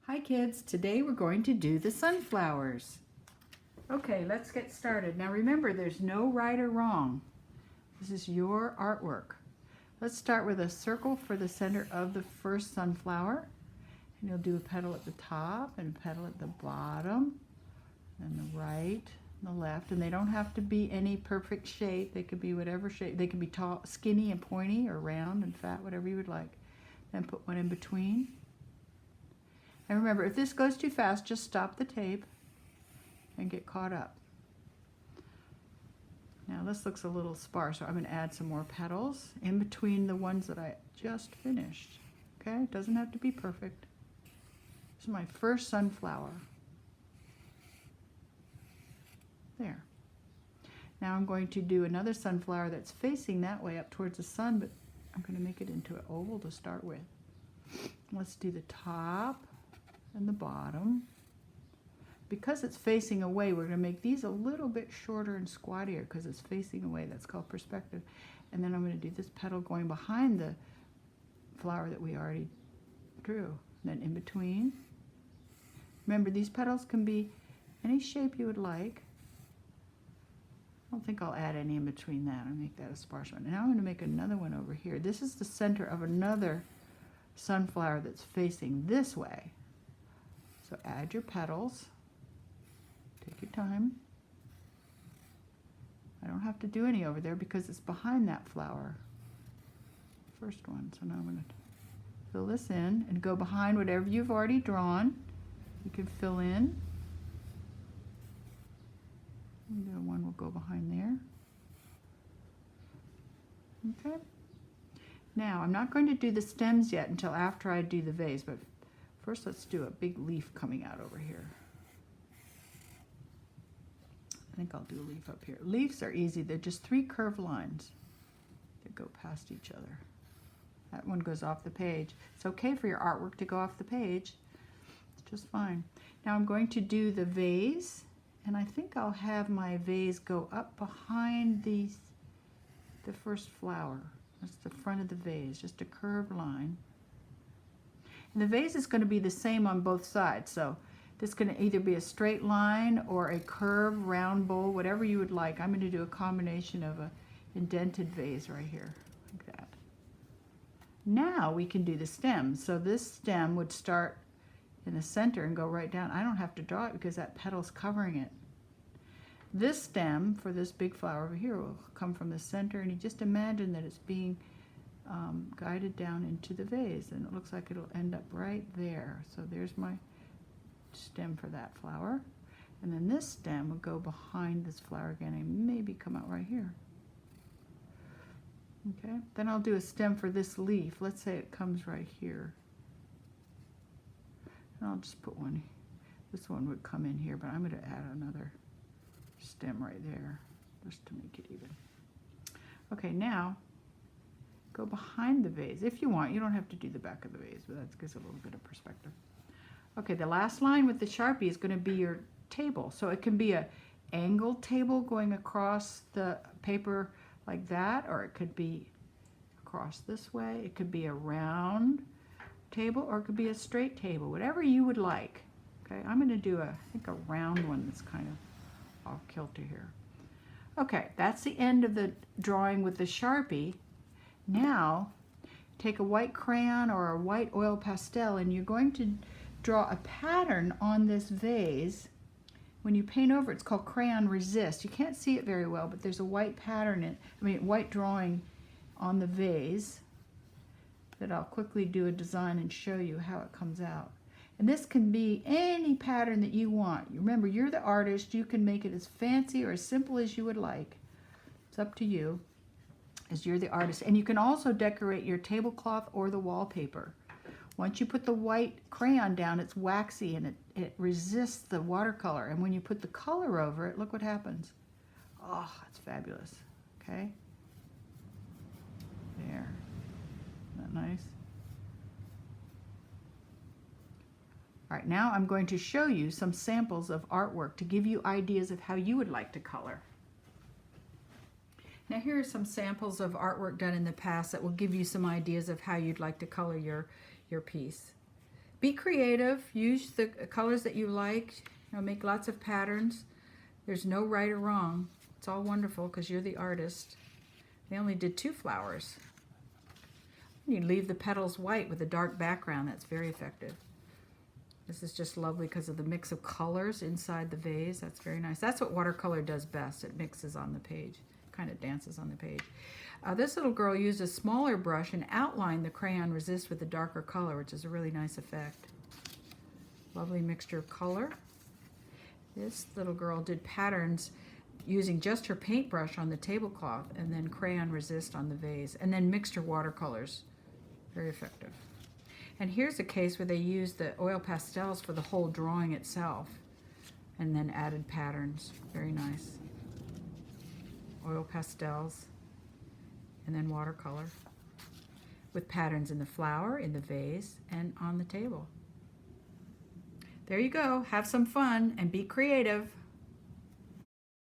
Hi kids, today we're going to do the sunflowers. Okay, let's get started. Now remember, there's no right or wrong. This is your artwork. Let's start with a circle for the center of the first sunflower. And you'll do a petal at the top and a petal at the bottom, and the right and the left. And they don't have to be any perfect shape. They could be whatever shape. They could be tall, skinny and pointy, or round and fat, whatever you would like. Then put one in between. And remember, if this goes too fast, just stop the tape and get caught up. Now this looks a little sparse, so I'm going to add some more petals in between the ones that I just finished. Okay, it doesn't have to be perfect. This is my first sunflower. There. Now I'm going to do another sunflower that's facing that way up towards the sun, but I'm going to make it into an oval to start with. Let's do the top and the bottom. Because it's facing away, we're going to make these a little bit shorter and squattier because it's facing away. That's called perspective. And then I'm going to do this petal going behind the flower that we already drew. And then in between. Remember, these petals can be any shape you would like. I don't think I'll add any in between that. I'll make that a sparse one. Now I'm going to make another one over here. This is the center of another sunflower that's facing this way. So add your petals. Take your time. I don't have to do any over there because it's behind that flower. First one. So now I'm going to fill this in and go behind whatever you've already drawn. You can fill in. And the one will go behind there. Okay. Now I'm not going to do the stems yet until after I do the vase, but first let's do a big leaf coming out over here. I think I'll do a leaf up here. Leaves are easy. They're just 3 curved lines that go past each other. That one goes off the page. It's okay for your artwork to go off the page. It's just fine. Now I'm going to do the vase, and I think I'll have my vase go up behind the first flower. That's the front of the vase, just a curved line. And the vase is going to be the same on both sides, so this is going to either be a straight line or a curved round bowl, whatever you would like. I'm going to do a combination of a indented vase right here, like that. Now we can do the stem. So this stem would start in the center and go right down. I don't have to draw it because that petal's covering it. This stem for this big flower over here will come from the center, and you just imagine that it's being guided down into the vase, and it looks like it'll end up right there. So there's my stem for that flower, and then this stem will go behind this flower again and maybe come out right here. Okay, then I'll do a stem for this leaf. Let's say it comes right here, and I'll just put one. This one would come in here, but I'm going to add another stem right there just to make it even. Okay, now go behind the vase if you want. You don't have to do the back of the vase, but that gives a little bit of perspective. Okay, the last line with the Sharpie is going to be your table. So it can be an angled table going across the paper like that, or it could be across this way. It could be a round table, or it could be a straight table, whatever you would like. Okay, I'm going to do I think a round one that's kind of off kilter here. Okay, that's the end of the drawing with the Sharpie. Now take a white crayon or a white oil pastel, and you're going to draw a pattern on this vase. When you paint over, it's called Crayon Resist. You can't see it very well, but there's a white pattern, white drawing on the vase that I'll quickly do a design and show you how it comes out. And this can be any pattern that you want. Remember, you're the artist. You can make it as fancy or as simple as you would like. It's up to you, as you're the artist. And you can also decorate your tablecloth or the wallpaper. Once you put the white crayon down, it's waxy and it resists the watercolor. And when you put the color over it, look what happens. Oh, it's fabulous. Okay? There. Isn't that nice? All right, now I'm going to show you some samples of artwork to give you ideas of how you would like to color. Now here are some samples of artwork done in the past that will give you some ideas of how you'd like to color your piece. Be creative. Use the colors that you like. You know, make lots of patterns. There's no right or wrong. It's all wonderful because you're the artist. They only did 2 flowers. You leave the petals white with a dark background. That's very effective. This is just lovely because of the mix of colors inside the vase. That's very nice. That's what watercolor does best. It mixes on the page, kind of dances on the page. This little girl used a smaller brush and outlined the crayon resist with a darker color, which is a really nice effect. Lovely mixture of color. This little girl did patterns using just her paintbrush on the tablecloth and then crayon resist on the vase, and then mixed her watercolors. Very effective. And here's a case where they used the oil pastels for the whole drawing itself and then added patterns. Very nice. Oil pastels and then watercolor with patterns in the flower, in the vase, and on the table. There you go. Have some fun and be creative.